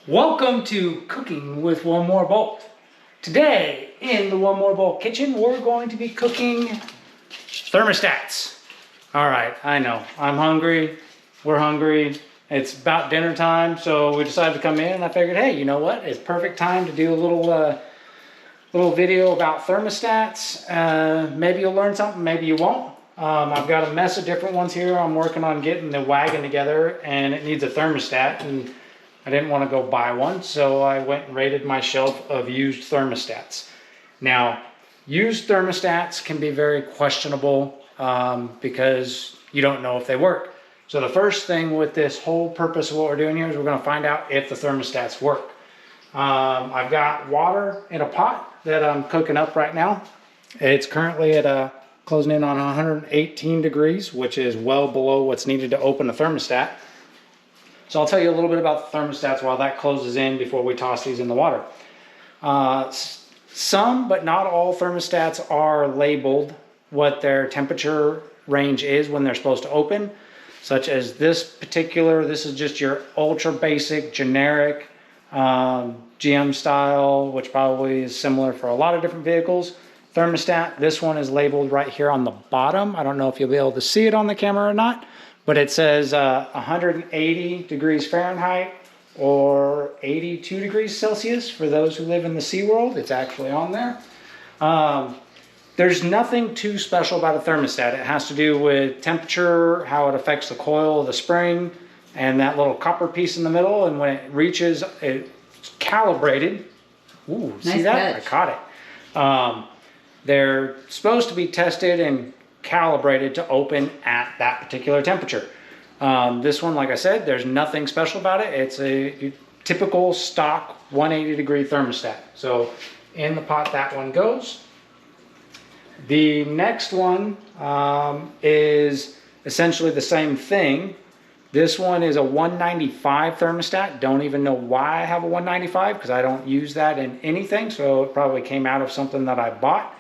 Welcome to Cooking with One More Bolt. Today in the One More Bolt kitchen, we're going to be cooking thermostats. All right, I know, I'm hungry, we're hungry. It's about dinner time, so we decided to come in and I figured, hey, you know what? It's perfect time to do a little video about thermostats. Maybe you'll learn something, maybe you won't. I've got a mess of different ones here. I'm working on getting the wagon together and it needs a thermostat, and I didn't want to go buy one, so I went and raided my shelf of used thermostats. Now, used thermostats can be very questionable because you don't know if they work. So the first thing with this whole purpose of what we're doing here is we're going to find out if the thermostats work. I've got water in a pot that I'm cooking up right now. It's currently at closing in on 118 degrees, which is well below what's needed to open a thermostat. So I'll tell you a little bit about the thermostats while that closes in before we toss these in the water. Some, but not all thermostats are labeled what their temperature range is when they're supposed to open, such as this particular. This is just your ultra basic generic GM style, which probably is similar for a lot of different vehicles. Thermostat, this one is labeled right here on the bottom. I don't know if you'll be able to see it on the camera or not, but it says 180 degrees Fahrenheit or 82 degrees Celsius for those who live in the Sea World. It's actually on there. There's nothing too special about a thermostat. It has to do with temperature, how it affects the coil of the spring, and that little copper piece in the middle. And when it reaches, it's calibrated. Ooh, nice, see that? Catch. I caught it. They're supposed to be tested and calibrated to open at that particular temperature. This one, like I said, there's nothing special about it. It's a typical stock 180 degree thermostat. So in the pot that one goes. The next one is essentially the same thing. This one is a 195 thermostat. Don't even know why I have a 195 because I don't use that in anything. So it probably came out of something that I bought.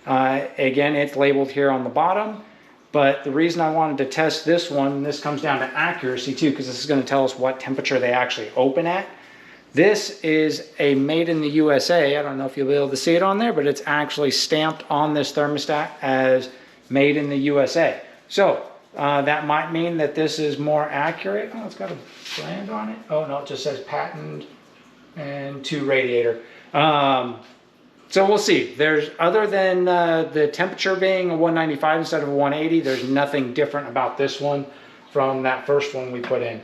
Again, it's labeled here on the bottom, but the reason I wanted to test this one, this comes down to accuracy too, because this is going to tell us what temperature they actually open at. This is a made in the USA. I don't know if you'll be able to see it on there, but it's actually stamped on this thermostat as made in the USA. So that might mean that this is more accurate. Oh, it's got a brand on it. Oh no, it just says patent and to radiator. So we'll see. There's, other than the temperature being a 195 instead of a 180, there's nothing different about this one from that first one we put in.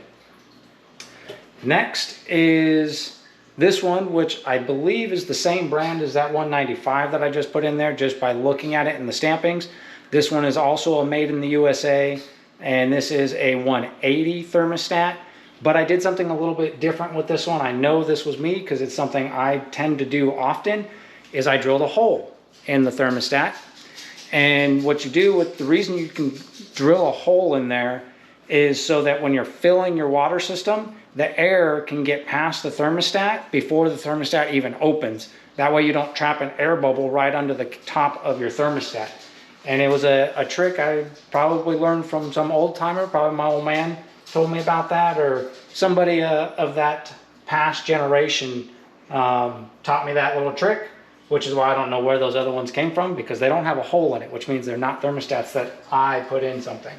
Next is this one, which I believe is the same brand as that 195 that I just put in there, just by looking at it in the stampings. This one is also a made in the USA, and this is a 180 thermostat. But I did something a little bit different with this one. I know this was me because it's something I tend to do often. Is I drilled a hole in the thermostat. And what you do with the reason you can drill a hole in there is so that when you're filling your water system, the air can get past the thermostat before the thermostat even opens. That way you don't trap an air bubble right under the top of your thermostat. And it was a trick I probably learned from some old timer, probably my old man told me about that, or somebody of that past generation taught me that little trick, which is why I don't know where those other ones came from, because they don't have a hole in it, which means they're not thermostats that I put in something.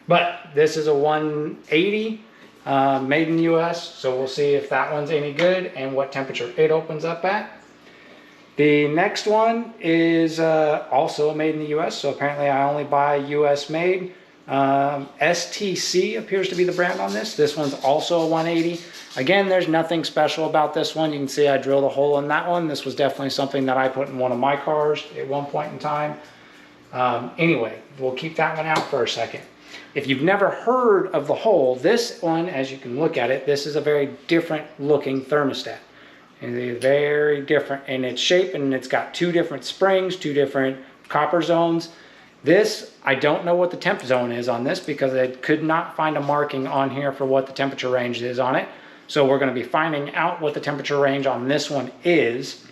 But this is a 180 made in the US, so we'll see if that one's any good and what temperature it opens up at. The next one is also made in the US, so apparently I only buy US made. STC appears to be the brand on this. This one's also a 180. Again, there's nothing special about this one. You can see I drilled a hole in that one. This was definitely something that I put in one of my cars at one point in time. Anyway, we'll keep that one out for a second. If you've never heard of the hole, this one, as you can look at it, this is a very different looking thermostat. And it's very different in its shape, and it's got two different springs, two different copper zones. This, I don't know what the temp zone is on this because I could not find a marking on here for what the temperature range is on it. So we're going to be finding out what the temperature range on this one is.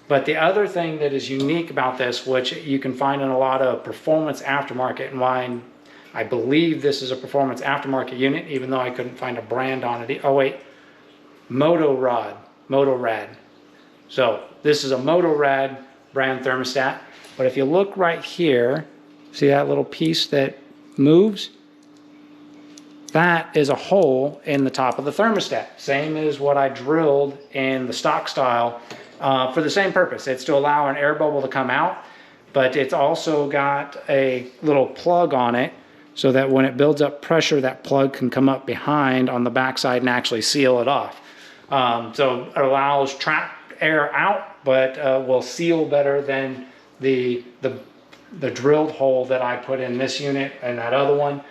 But the other thing that is unique about this, which you can find in a lot of performance aftermarket, and why I believe this is a performance aftermarket unit, even though I couldn't find a brand on it. Oh wait, Motorad. So this is a Motorad brand thermostat. But if you look right here, see that little piece that moves? That is a hole in the top of the thermostat. Same as what I drilled in the stock style for the same purpose. It's to allow an air bubble to come out, but it's also got a little plug on it so that when it builds up pressure, that plug can come up behind on the backside and actually seal it off. So it allows trapped air out, but will seal better than the drilled hole that I put in this unit and that other one.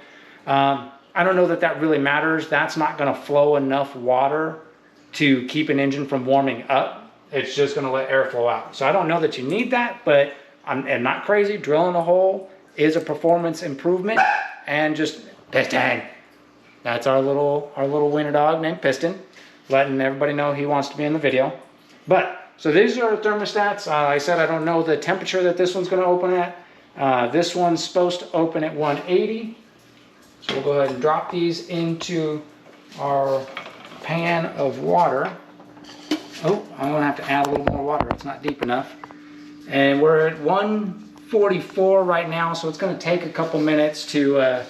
I don't know that that really matters. That's not going to flow enough water to keep an engine from warming up. It's just going to let air flow out. So I don't know that you need that, but I'm not crazy. Drilling a hole is a performance improvement. And just Piston. That's our little winter dog named Piston, letting everybody know he wants to be in the video. But so these are thermostats. Like I said, I don't know the temperature that this one's going to open at. This one's supposed to open at 180. So we'll go ahead and drop these into our pan of water. Oh, I'm going to have to add a little more water. It's not deep enough. And we're at 144 right now, so it's going to take a couple minutes to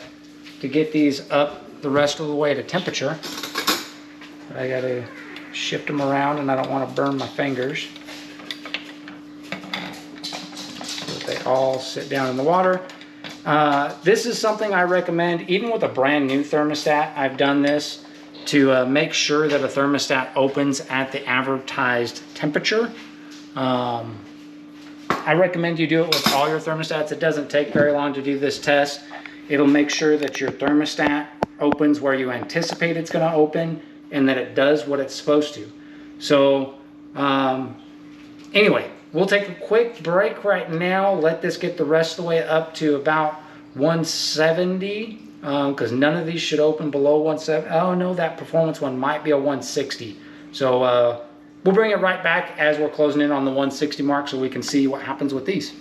get these up the rest of the way to temperature. But I got to shift them around, and I don't want to burn my fingers. So that they all sit down in the water. This is something I recommend, even with a brand new thermostat. I've done this to make sure that a thermostat opens at the advertised temperature. I recommend you do it with all your thermostats. It doesn't take very long to do this test. It'll make sure that your thermostat opens where you anticipate it's going to open and that it does what it's supposed to. So anyway, we'll take a quick break right now. Let this get the rest of the way up to about 170 because none of these should open below 170. Oh no, that performance one might be a 160. So we'll bring it right back as we're closing in on the 160 mark so we can see what happens with these.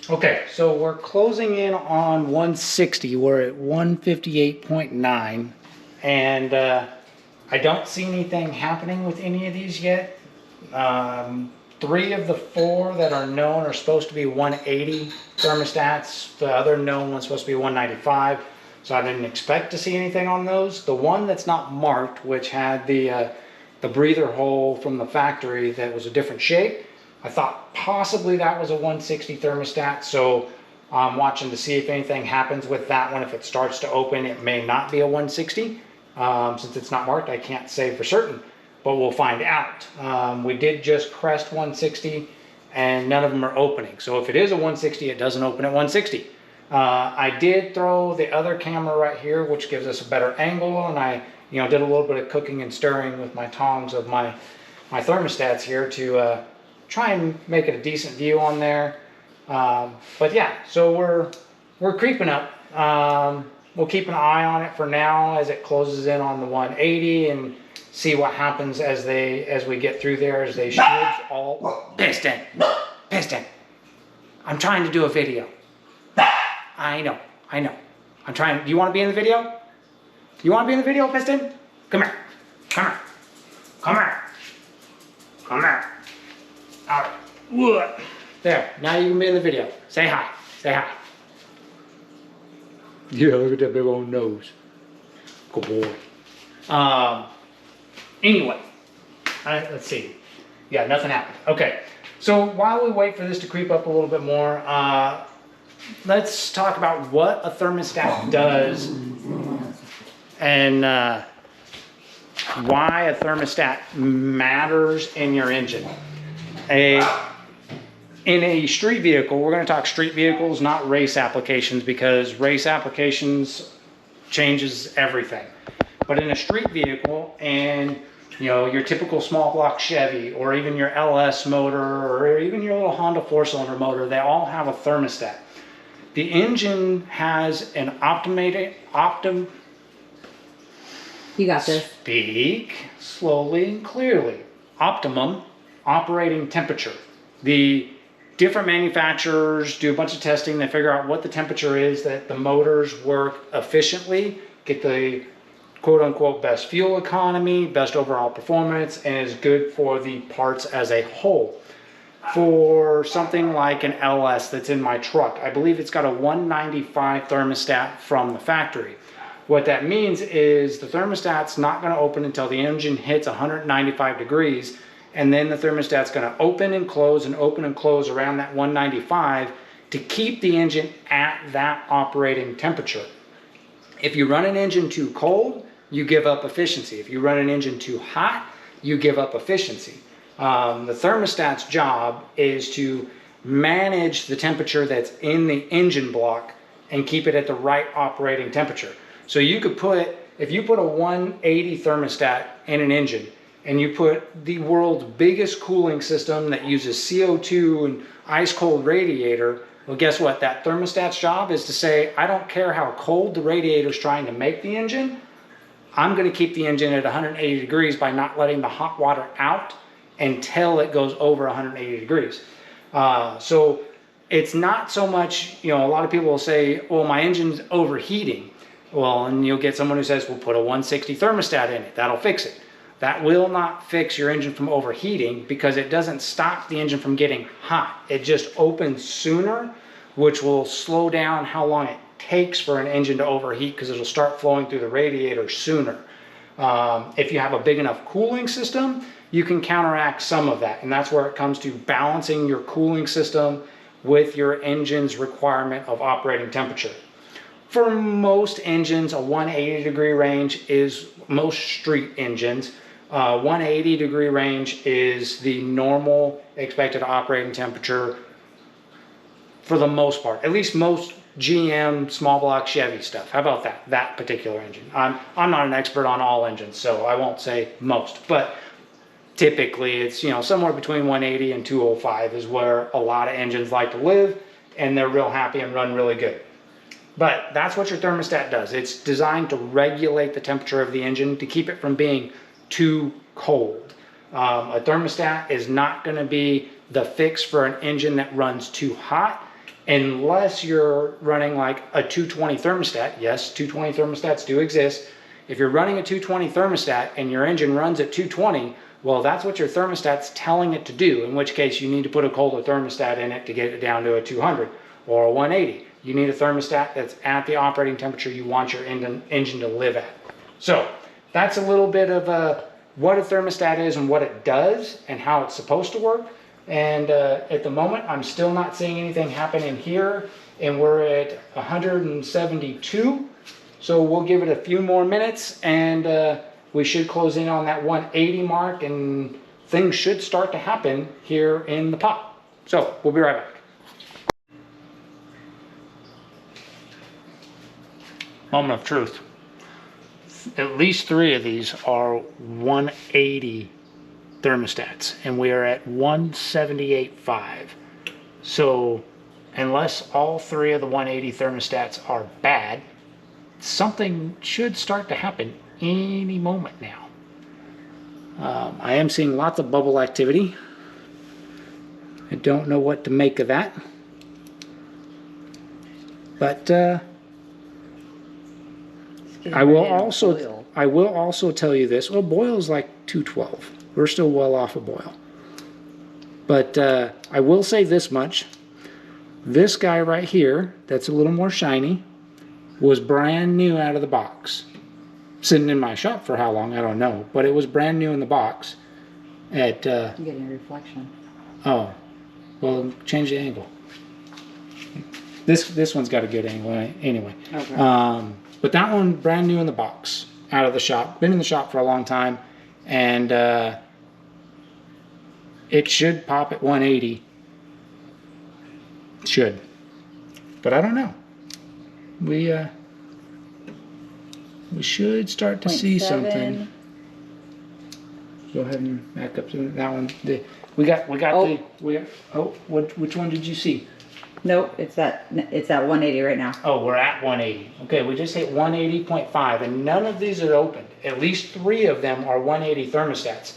Okay, so we're closing in on 160. We're at 158.9 and I don't see anything happening with any of these yet. 3 of the 4 that are known are supposed to be 180 thermostats. The other known one's supposed to be 195. So I didn't expect to see anything on those. The one that's not marked, which had the breather hole from the factory that was a different shape, I thought possibly that was a 160 thermostat. So I'm watching to see if anything happens with that one. If it starts to open, it may not be a 160. Since it's not marked, I can't say for certain. But we'll find out. We did just crest 160 and none of them are opening. So if it is a 160, it doesn't open at 160. I did throw the other camera right here, which gives us a better angle, and I did a little bit of cooking and stirring with my tongs of my thermostats here to try and make it a decent view on there. But yeah, so we're creeping up. We'll keep an eye on it for now as it closes in on the 180 and see what happens as we get through there, as they should all... Piston! I'm trying to do a video. I know. I'm trying. Do you want to be in the video? You want to be in the video, Piston? Come here. All right. There, now you can be in the video. Say hi. Yeah, look at that big old nose. Good boy. Anyway, let's see. Yeah, nothing happened. Okay, so while we wait for this to creep up a little bit more, let's talk about what a thermostat does and why a thermostat matters in your engine. In a street vehicle, we're going to talk street vehicles, not race applications, because race applications changes everything. But in a street vehicle, and your typical small block Chevy, or even your LS motor, or even your little Honda 4-cylinder motor, they all have a thermostat. The engine has an You got this. Speak slowly and clearly. Optimum operating temperature. The different manufacturers do a bunch of testing. They figure out what the temperature is that the motors work efficiently, get the quote unquote best fuel economy, best overall performance, and is good for the parts as a whole. For something like an LS that's in my truck, I believe it's got a 195 thermostat from the factory. What that means is the thermostat's not going to open until the engine hits 195 degrees, and then the thermostat's going to open and close around that 195 to keep the engine at that operating temperature. If you run an engine too cold, you give up efficiency. If you run an engine too hot, you give up efficiency. The thermostat's job is to manage the temperature that's in the engine block and keep it at the right operating temperature. So you could put, if you put a 180 thermostat in an engine and you put the world's biggest cooling system that uses CO2 and ice cold radiator, well, guess what? That thermostat's job is to say, I don't care how cold the radiator is trying to make the engine. I'm going to keep the engine at 180 degrees by not letting the hot water out until it goes over 180 degrees. So it's not so much, a lot of people will say, well, my engine's overheating. Well, and you'll get someone who says, well, put a 160 thermostat in it. That'll fix it. That will not fix your engine from overheating because it doesn't stop the engine from getting hot. It just opens sooner, which will slow down how long it takes for an engine to overheat because it'll start flowing through the radiator sooner. If you have a big enough cooling system, you can counteract some of that. And that's where it comes to balancing your cooling system with your engine's requirement of operating temperature. For most engines, a 180 degree range is, most street engines, 180 degree range is the normal expected operating temperature for the most part. At least most GM, small block Chevy stuff. How about that particular engine? I'm not an expert on all engines, so I won't say most, but typically it's, somewhere between 180 and 205 is where a lot of engines like to live, and they're real happy and run really good. But that's what your thermostat does. It's designed to regulate the temperature of the engine to keep it from being too cold. A thermostat is not going to be the fix for an engine that runs too hot unless you're running like a 220 thermostat. Yes, 220 thermostats do exist. If you're running a 220 thermostat and your engine runs at 220, well, that's what your thermostat's telling it to do, in which case you need to put a colder thermostat in it to get it down to a 200 or a 180. You need a thermostat that's at the operating temperature you want your engine to live at. So that's a little bit of what a thermostat is and what it does and how it's supposed to work. And at the moment, I'm still not seeing anything happen in here, and we're at 172. So we'll give it a few more minutes, and we should close in on that 180 mark, and things should start to happen here in the pot. So we'll be right back. Moment of truth. At least 3 of these are 180 thermostats, and we are at 178.5. So unless all 3 of the 180 thermostats are bad, something should start to happen any moment now. I am seeing lots of bubble activity. I don't know what to make of that, but I will also tell you this. Well, boil's like 212. We're still well off of boil. But I will say this much. This guy right here, that's a little more shiny, was brand new out of the box. Sitting in my shop for how long, I don't know. But it was brand new in the box. At I'm getting a reflection. Oh, well, change the angle. This one's got a good angle anyway. Okay. But that one, brand new in the box, out of the shop. Been in the shop for a long time, and it should pop at 180. It should, but I don't know. We should start to see 0.7. Something. Go ahead and back up to that one. Which one did you see? Nope, it's at 180 right now. Oh, we're at 180. Okay, we just hit 180.5, and none of these are opened. At least 3 of them are 180 thermostats.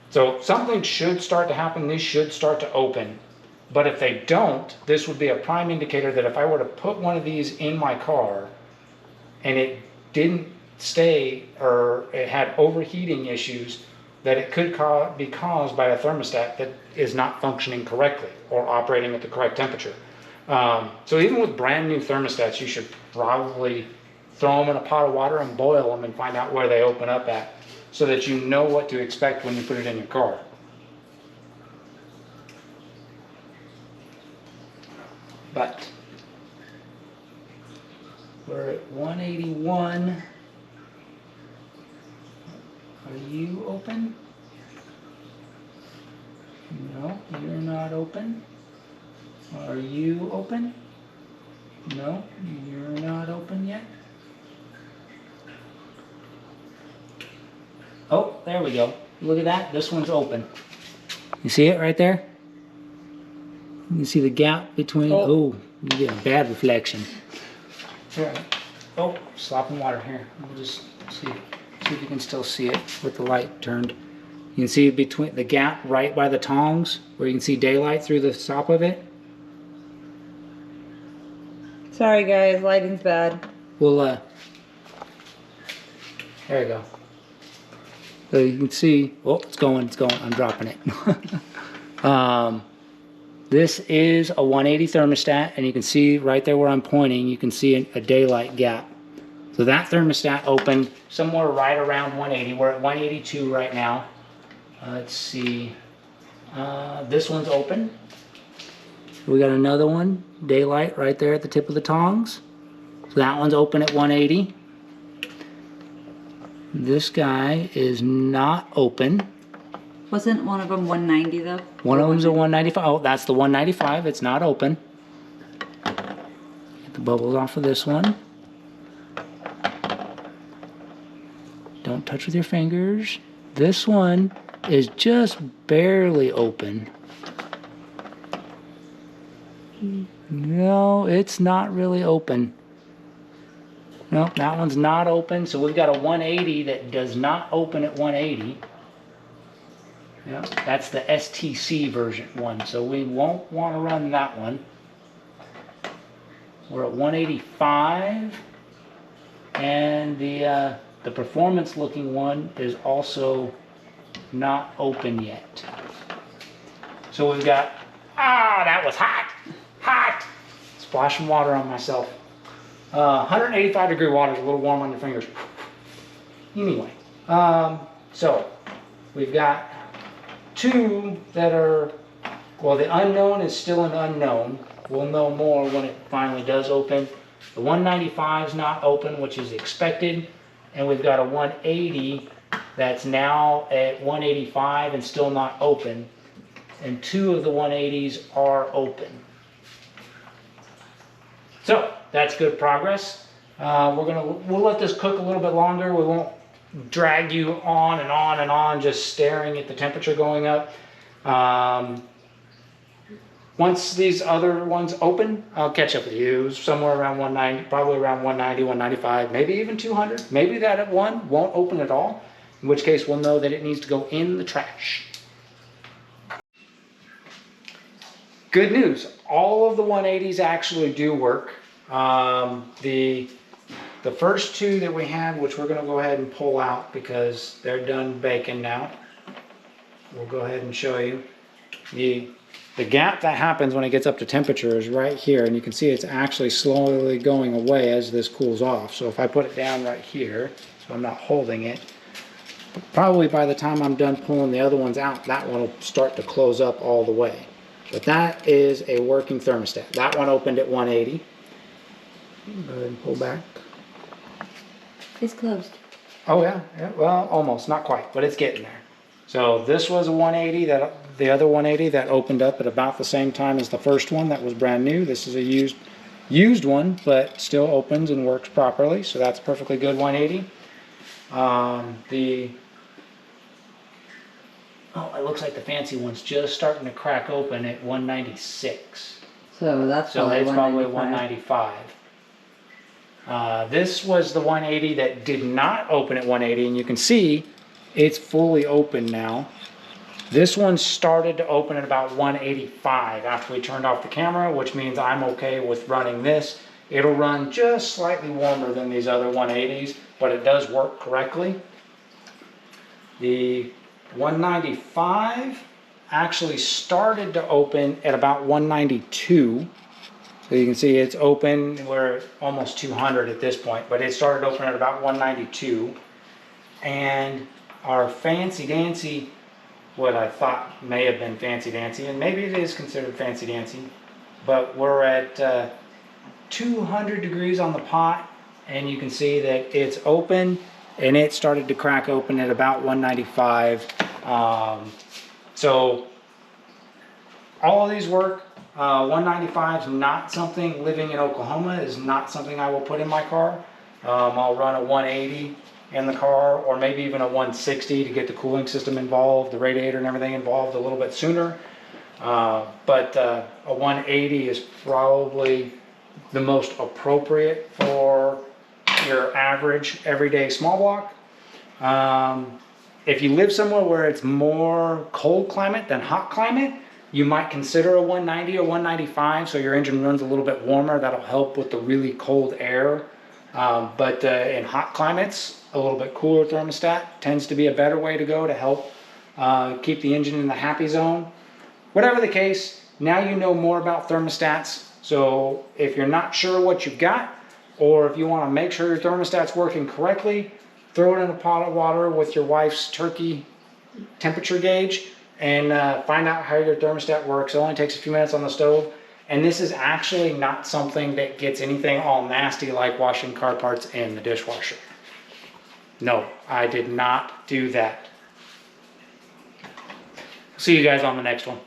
So something should start to happen. These should start to open. But if they don't, this would be a prime indicator that if I were to put one of these in my car and it didn't stay, or it had overheating issues, that it could be caused by a thermostat that is not functioning correctly or operating at the correct temperature. So even with brand new thermostats, you should probably throw them in a pot of water and boil them and find out where they open up at, so that you know what to expect when you put it in your car. But we're at 181. Are you open? No, you're not open. Are you open? No, you're not open yet. Oh, there we go. Look at that. This one's open. You see it right there? You can see the gap between. Oh, you get a bad reflection. Here. Oh, slopping water here. We'll just see if you can still see it with the light turned. You can see between the gap right by the tongs where you can see daylight through the top of it. Sorry guys, lighting's bad. Well, there you go. So you can see, oh, it's going, I'm dropping it. This is a 180 thermostat, and you can see right there where I'm pointing, you can see a daylight gap. So that thermostat opened somewhere right around 180. We're at 182 right now. Let's see. This one's open. We got another one, daylight right there at the tip of the tongs. So that one's open at 180. This guy is not open. Wasn't one of them 190 though? One of them's a 195. Oh, that's the 195. It's not open. Get the bubbles off of this one. Don't touch with your fingers. This one is just barely open. No, it's not really open. Nope, that one's not open. So we've got a 180 that does not open at 180. Yep, that's the STC version one. So we won't want to run that one. We're at 185. And the performance looking one is also not open yet. So we've got, that was hot, hot. Splashing water on myself. 185 degree water is a little warm on your fingers. Anyway, so we've got two that are, well, the unknown is still an unknown. We'll know more when it finally does open. The 195 is not open, which is expected. And we've got a 180 that's now at 185 and still not open. And two of the 180s are open. So that's good progress. We'll let this cook a little bit longer. We won't drag you on and on and on just staring at the temperature going up. Once these other ones open, I'll catch up with you somewhere around 190, probably around 190, 195, maybe even 200. Maybe that one won't open at all, in which case we'll know that it needs to go in the trash. Good news, all of the 180s actually do work. The first two that we had, which we're going to go ahead and pull out because they're done baking now. We'll go ahead and show you. The gap that happens when it gets up to temperature is right here, and you can see it's actually slowly going away as this cools off. So if I put it down right here, so I'm not holding it, probably by the time I'm done pulling the other ones out, that one will start to close up all the way. But that is a working thermostat. That one opened at 180. Go ahead and pull back. It's closed. Oh yeah, well, almost, not quite, but it's getting there. So this was a 180, the other 180 that opened up at about the same time as the first one that was brand new. This is a used one, but still opens and works properly, so that's perfectly good 180. It looks like the fancy one's just starting to crack open at 196. So that's probably 195. This was the 180 that did not open at 180, and you can see it's fully open now. This one started to open at about 185 after we turned off the camera, which means I'm okay with running this. It'll run just slightly warmer than these other 180s, but it does work correctly. The 195 actually started to open at about 192. So you can see it's open, we're at almost 200 at this point, but it started open at about 192. And our Fancy Dancy, what I thought may have been Fancy Dancy, and maybe it is considered Fancy Dancy, but we're at 200 degrees on the pot, and you can see that it's open, and it started to crack open at about 195. So all of these work. 195 is not something, living in Oklahoma is not something I will put in my car. I'll run a 180 in the car, or maybe even a 160 to get the cooling system involved, the radiator and everything involved a little bit sooner. But a 180 is probably the most appropriate for your average everyday small block. If you live somewhere where it's more cold climate than hot climate, you might consider a 190 or 195, so your engine runs a little bit warmer. That'll help with the really cold air. But in hot climates, a little bit cooler thermostat tends to be a better way to go to help keep the engine in the happy zone. Whatever the case, now you know more about thermostats. So if you're not sure what you've got, or if you want to make sure your thermostat's working correctly, throw it in a pot of water with your wife's turkey temperature gauge, and find out how your thermostat works. It only takes a few minutes on the stove. And this is actually not something that gets anything all nasty like washing car parts in the dishwasher. No, I did not do that. See you guys on the next one.